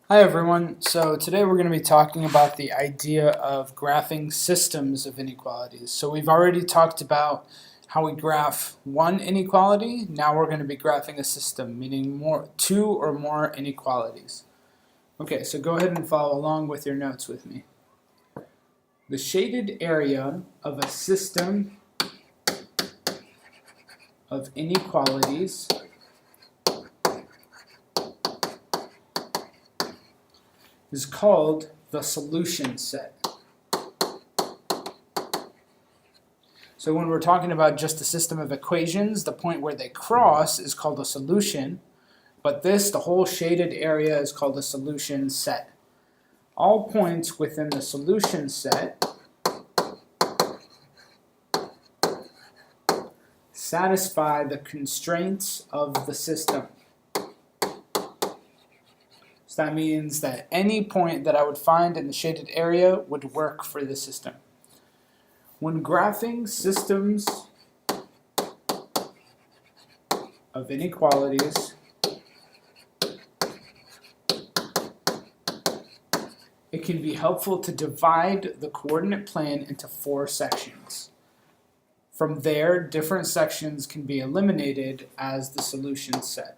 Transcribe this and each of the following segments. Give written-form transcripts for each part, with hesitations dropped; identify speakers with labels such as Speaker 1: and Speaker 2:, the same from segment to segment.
Speaker 1: Hi everyone. So today we're going to be talking about the idea of graphing systems of inequalities. So we've already talked about how we graph one inequality. Now we're going to be graphing a system, meaning two or more inequalities. Okay, so go ahead and follow along with your notes with me. The shaded area of a system of inequalities is called the solution set. So when we're talking about just a system of equations, the point where they cross is called a solution, but the whole shaded area, is called a solution set. All points within the solution set satisfy the constraints of the system. So that means that any point that I would find in the shaded area would work for the system. When graphing systems of inequalities, it can be helpful to divide the coordinate plane into 4 sections. From there, different sections can be eliminated as the solution set.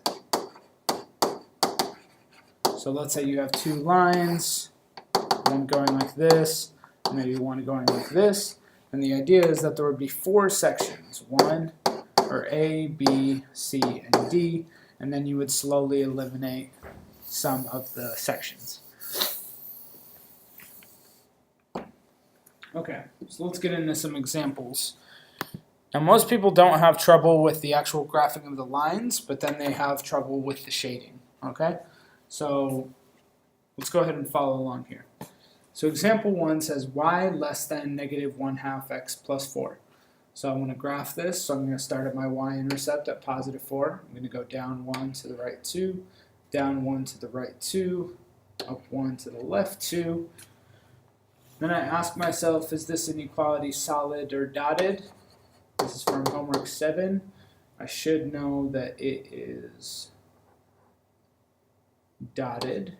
Speaker 1: So let's say you have 2 lines, one going like this, and maybe one going like this. And the idea is that there would be 4 sections, A, B, C, and D, and then you would slowly eliminate some of the sections. Okay, so let's get into some examples. Now most people don't have trouble with the actual graphing of the lines, but then they have trouble with the shading, okay? So let's go ahead and follow along here. So example 1 says y less than negative 1/2 x plus 4. So I'm going to graph this. So I'm going to start at my y-intercept at positive 4. I'm going to go down 1 to the right 2, down 1 to the right 2, up 1 to the left 2. Then I ask myself, is this inequality solid or dotted? This is from homework 7. I should know that it is dotted.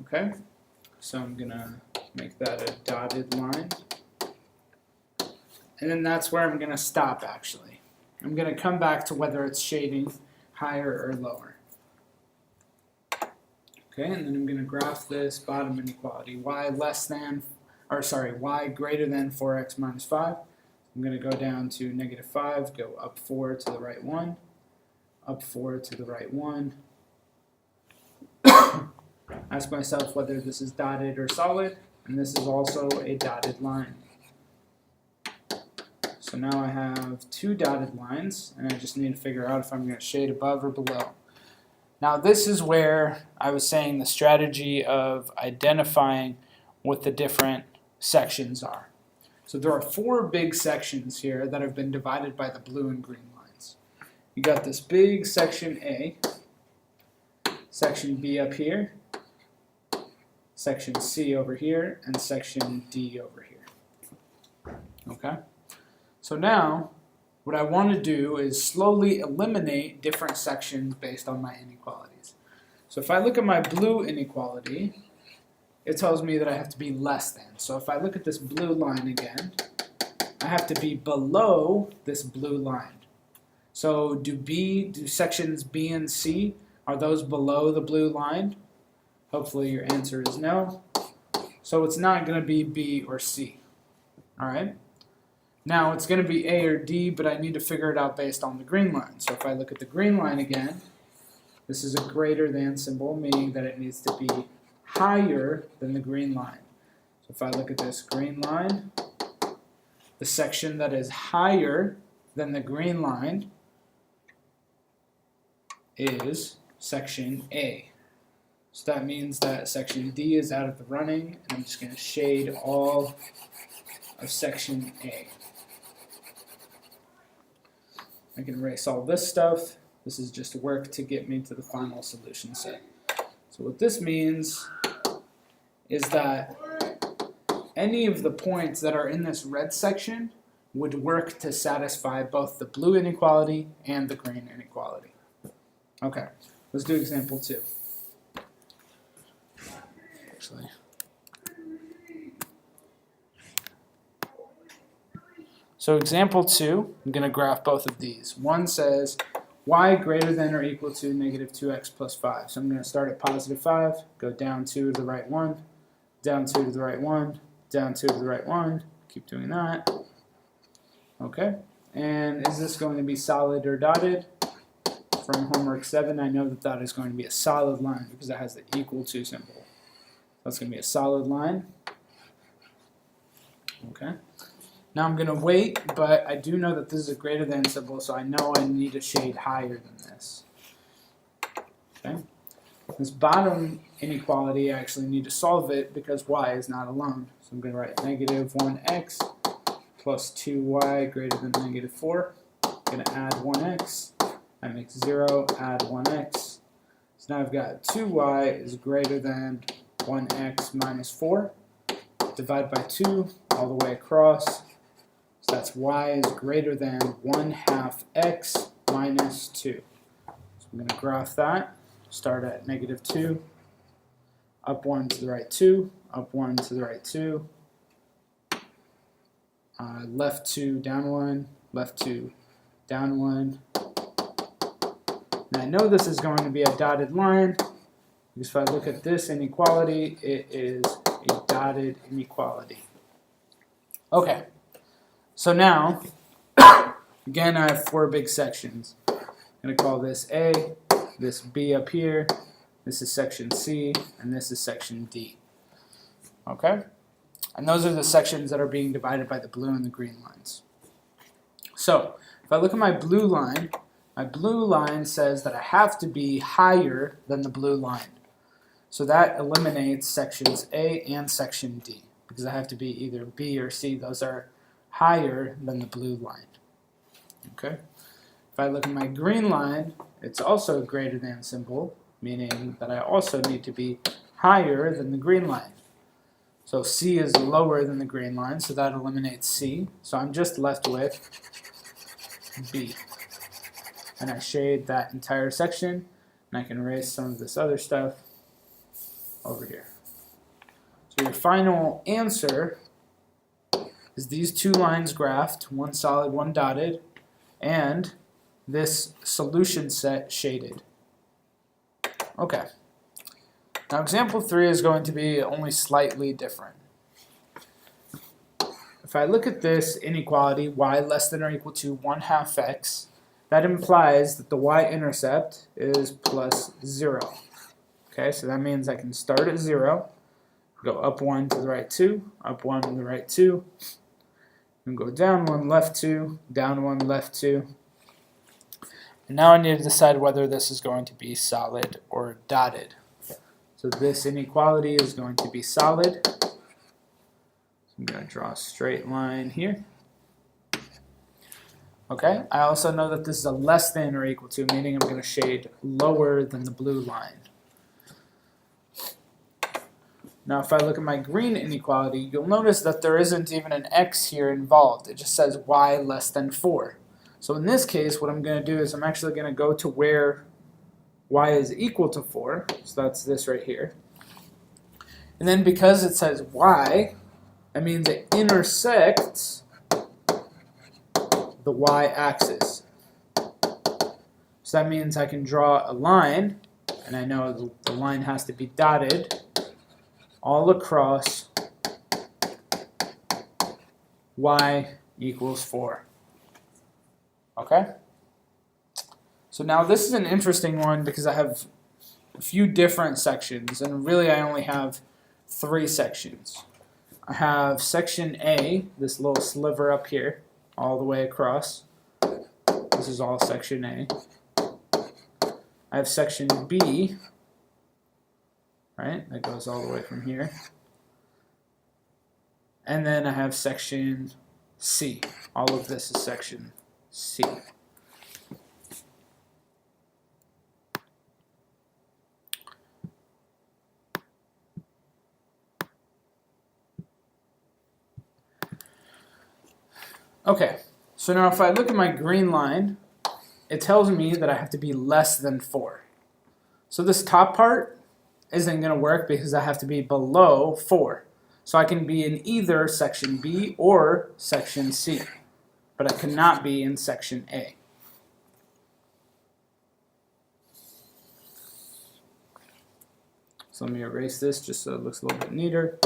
Speaker 1: Okay, so I'm going to make that a dotted line. And then that's where I'm going to stop actually. I'm going to come back to whether it's shading higher or lower. Okay, and then I'm going to graph this bottom inequality, y greater than 4x minus 5. I'm going to go down to negative 5, go up 4 to the right 1, up 4 to the right 1. Ask myself whether this is dotted or solid, and this is also a dotted line. So now I have 2 dotted lines, and I just need to figure out if I'm going to shade above or below. Now this is where I was saying the strategy of identifying what the different sections are. So there are 4 big sections here that have been divided by the blue and green lines. You got this big section A, section B up here, section C over here, and section D over here. Okay? So now, what I want to do is slowly eliminate different sections based on my inequalities. So if I look at my blue inequality, it tells me that I have to be less than. So if I look at this blue line again, I have to be below this blue line. So do sections B and C, are those below the blue line? Hopefully your answer is no. So it's not going to be B or C. All right? Now it's going to be A or D, but I need to figure it out based on the green line. So if I look at the green line again, this is a greater than symbol, meaning that it needs to be higher than the green line. So if I look at this green line, the section that is higher than the green line is section A. So that means that section D is out of the running, and I'm just going to shade all of section A. I can erase all this stuff. This is just work to get me to the final solution set. So what this means is that any of the points that are in this red section would work to satisfy both the blue inequality and the green inequality. Okay, let's do example 2. actually. So example 2, I'm going to graph both of these. One says y greater than or equal to negative 2x plus 5. So I'm going to start at positive 5, go down 2 to the right 1, down 2 to the right 1, down 2 to the right 1. Keep doing that. Okay. And is this going to be solid or dotted? From homework 7, I know that that is going to be a solid line because it has the equal to symbol. That's going to be a solid line. Okay. Now I'm going to wait, but I do know that this is a greater than symbol, so I know I need a shade higher than this. Okay. This bottom inequality, I actually need to solve it because y is not alone. So I'm going to write negative 1x plus 2y greater than negative 4. I'm going to add 1x. That makes 0, add 1x. So now I've got 2y is greater than 1x minus 4. Divide by 2 all the way across. So that's y is greater than 1/2 x minus 2. So I'm going to graph that. Start at negative 2. Up 1 to the right 2. Up 1 to the right 2. Left 2, down 1. Left 2, down 1. And I know this is going to be a dotted line, because if I look at this inequality, it is a dotted inequality. Okay, so now, again, I have 4 big sections. I'm going to call this A, this B up here, this is section C, and this is section D. Okay? And those are the sections that are being divided by the blue and the green lines. So, if I look at my blue line says that I have to be higher than the blue line. So that eliminates sections A and section D, because I have to be either B or C. Those are higher than the blue line. Okay. If I look at my green line, it's also a greater than symbol, meaning that I also need to be higher than the green line. So C is lower than the green line, so that eliminates C. So I'm just left with B. And I shade that entire section, and I can erase some of this other stuff over here. So your final answer is these 2 lines graphed, one solid, one dotted, and this solution set shaded. Okay. Now example 3 is going to be only slightly different. If I look at this inequality, y less than or equal to 1/2 x, that implies that the y-intercept is plus 0. Okay, so that means I can start at 0, go up 1 to the right 2, up 1 to the right 2, and go down 1, left 2, down 1, left 2. And now I need to decide whether this is going to be solid or dotted. So this inequality is going to be solid. So I'm going to draw a straight line here. Okay, I also know that this is a less than or equal to, meaning I'm going to shade lower than the blue line. Now if I look at my green inequality, you'll notice that there isn't even an x here involved. It just says y less than 4. So in this case, what I'm going to do is I'm actually going to go to where y is equal to 4. So that's this right here. And then because it says y, that means it intersects the y-axis. So that means I can draw a line, and I know the line has to be dotted all across y equals 4. Okay? So now this is an interesting one because I have a few different sections, and really I only have 3 sections. I have section A, this little sliver up here, all the way across. This is all section A. I have section B, right, that goes all the way from here. And then I have section C. All of this is section C. Okay, so now if I look at my green line, it tells me that I have to be less than 4. So this top part isn't going to work because I have to be below 4. So I can be in either section B or section C, but I cannot be in section A. So let me erase this just so it looks a little bit neater.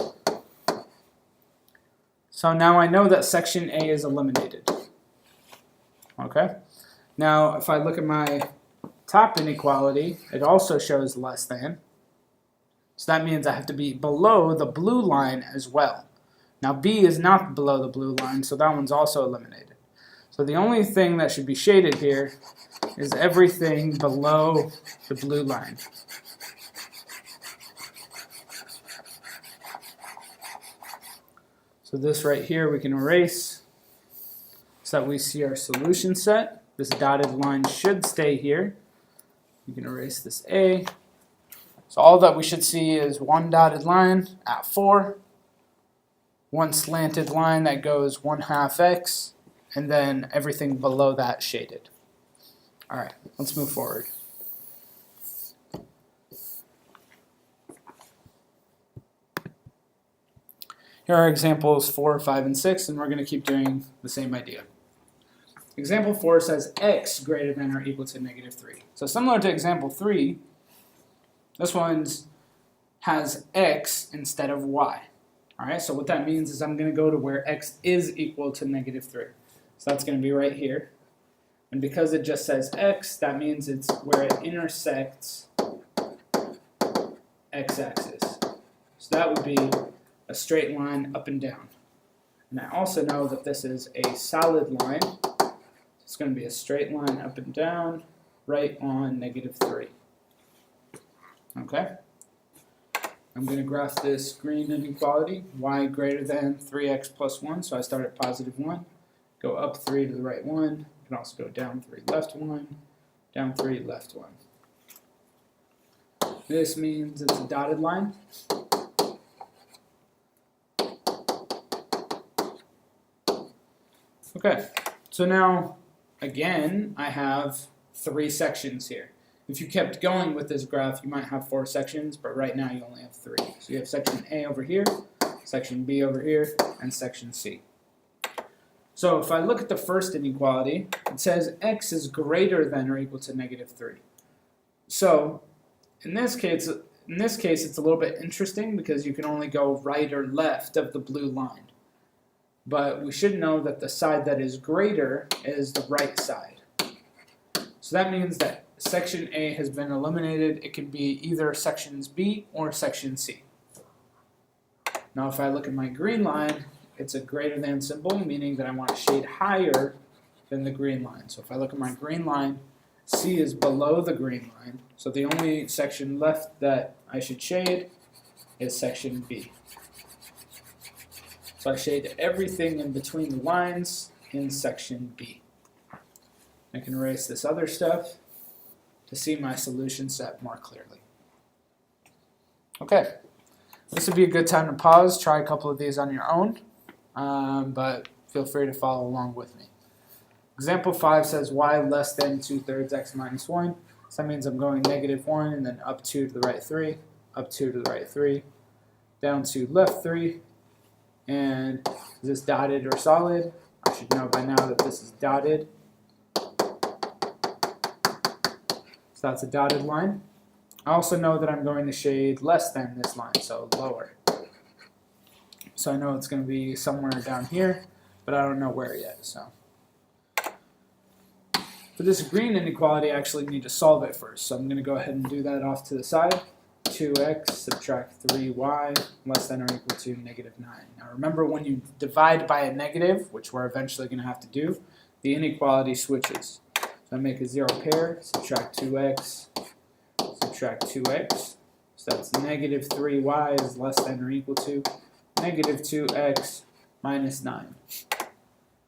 Speaker 1: So now I know that section A is eliminated. Okay? Now if I look at my top inequality, it also shows less than. So that means I have to be below the blue line as well. Now B is not below the blue line, so that one's also eliminated. So the only thing that should be shaded here is everything below the blue line. So this right here we can erase so that we see our solution set. This dotted line should stay here. We can erase this A. So all that we should see is one dotted line at 4, one slanted line that goes 1/2 x, and then everything below that shaded. All right, let's move forward. Here are examples 4, 5, and 6, and we're going to keep doing the same idea. Example 4 says x greater than or equal to -3. So similar to example 3, this one has x instead of y. Alright, so what that means is I'm going to go to where x is equal to -3. So that's going to be right here. And because it just says x, that means it's where it intersects x-axis. So that would be a straight line up and down. And I also know that this is a solid line. It's going to be a straight line up and down right on -3. Okay? I'm going to graph this green inequality, y greater than 3x plus 1, so I start at positive 1, go up 3 to the right 1, you can also go down 3 left 1, down 3 left 1. This means it's a dotted line. Okay, so now, again, I have 3 sections here. If you kept going with this graph, you might have 4 sections, but right now you only have 3. So you have section A over here, section B over here, and section C. So if I look at the first inequality, it says x is greater than or equal to -3. So in this case, it's a little bit interesting because you can only go right or left of the blue line. But we should know that the side that is greater is the right side. So that means that section A has been eliminated. It can be either sections B or section C. Now if I look at my green line, it's a greater than symbol, meaning that I want to shade higher than the green line. So if I look at my green line, C is below the green line. So the only section left that I should shade is section B. So I shade everything in between the lines in section B. I can erase this other stuff to see my solution set more clearly. Okay, this would be a good time to pause, try a couple of these on your own, but feel free to follow along with me. Example 5 says y less than 2/3 x minus 1. So that means I'm going -1 and then up 2 to the right 3, up 2 to the right 3, down 2 left 3, and is this dotted or solid? I should know by now that this is dotted. So that's a dotted line. I also know that I'm going to shade less than this line, so lower. So I know it's going to be somewhere down here, but I don't know where yet. So for this green inequality, I actually need to solve it first. So I'm going to go ahead and do that off to the side. 2x subtract 3y less than or equal to -9. Now remember, when you divide by a negative, which we're eventually going to have to do, the inequality switches. So I make a 0 pair, subtract 2x, subtract 2x. So that's -3y is less than or equal to -2x minus 9.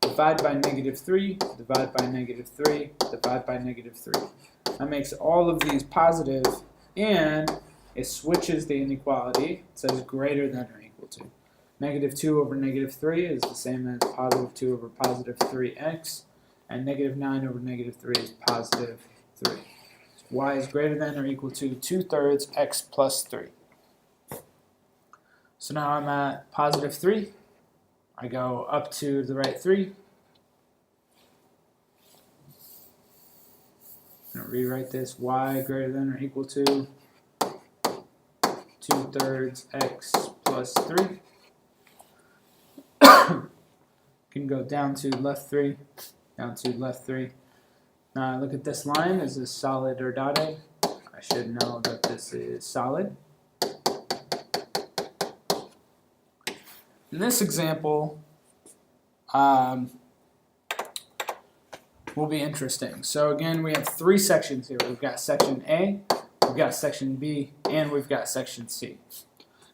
Speaker 1: Divide by -3, divide by -3, divide by -3. That makes all of these positive, and it switches the inequality. It says greater than or equal to. -2 over -3 is the same as +2 over +3x, and -9 over -3 is +3. So y is greater than or equal to 2/3 x plus 3. So now I'm at positive 3. I go up to the right 3. I'm going to rewrite this, y greater than or equal to 2/3 x plus 3. Can go down to left 3, down to left 3. Now look at this line, is this solid or dotted? I should know that this is solid. In this example, will be interesting. So again, we have 3 sections here. We've got section A, we've got section B, and we've got section C.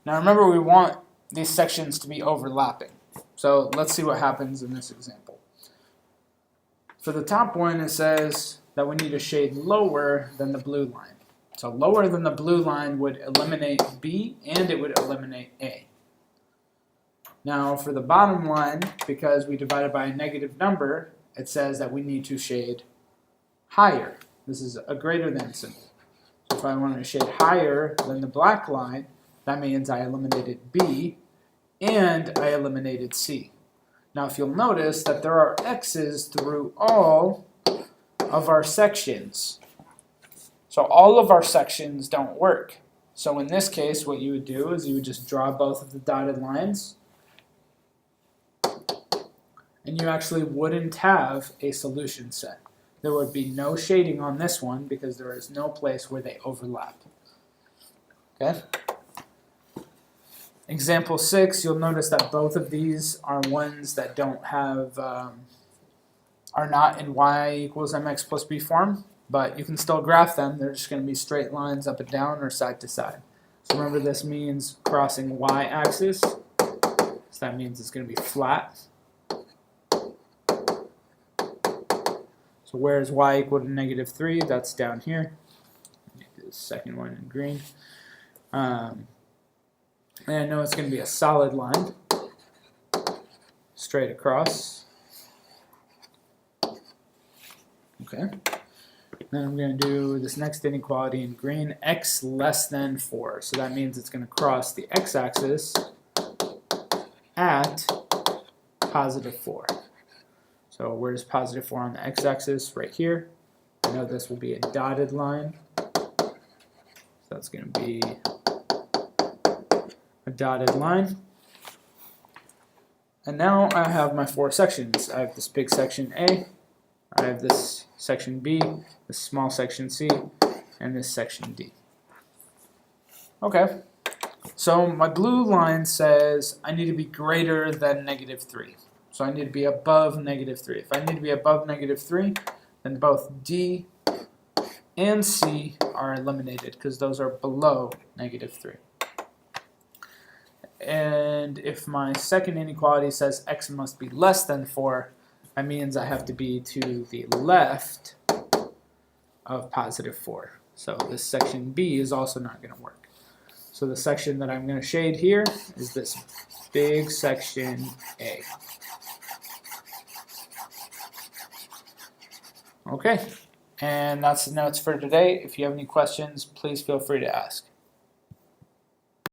Speaker 1: Now remember, we want these sections to be overlapping. So let's see what happens in this example. For the top one, it says that we need a shade lower than the blue line. So lower than the blue line would eliminate B, and it would eliminate A. Now for the bottom line, because we divided by a negative number, it says that we need to shade higher. This is a greater than symbol. So if I want to shade higher than the black line, that means I eliminated B and I eliminated C. Now if you'll notice that there are X's through all of our sections. So all of our sections don't work. So in this case, what you would do is you would just draw both of the dotted lines, and you actually wouldn't have a solution set. There would be no shading on this one because there is no place where they overlap. Okay? Example 6, you'll notice that both of these are ones that don't have, are not in y equals mx plus b form, but you can still graph them. They're just going to be straight lines up and down or side to side. So remember, this means crossing y-axis, so that means it's going to be flat. So where is y equal to negative 3? That's down here. Make the second one in green. And I know it's going to be a solid line, straight across. Okay. Then I'm going to do this next inequality in green, x less than 4. So that means it's going to cross the x-axis at positive 4. So where's positive 4 on the x-axis? Right here. I know this will be a dotted line. So that's going to be a dotted line. And now I have my 4 sections. I have this big section A, I have this section B, this small section C, and this section D. Okay, so my blue line says I need to be greater than negative 3. So I need to be above negative 3. If I need to be above negative 3, then both D and C are eliminated because those are below negative 3. And if my second inequality says x must be less than 4, that means I have to be to the left of positive 4. So this section B is also not going to work. So the section that I'm going to shade here is this big section A. Okay, and that's the notes for today. If you have any questions, please feel free to ask.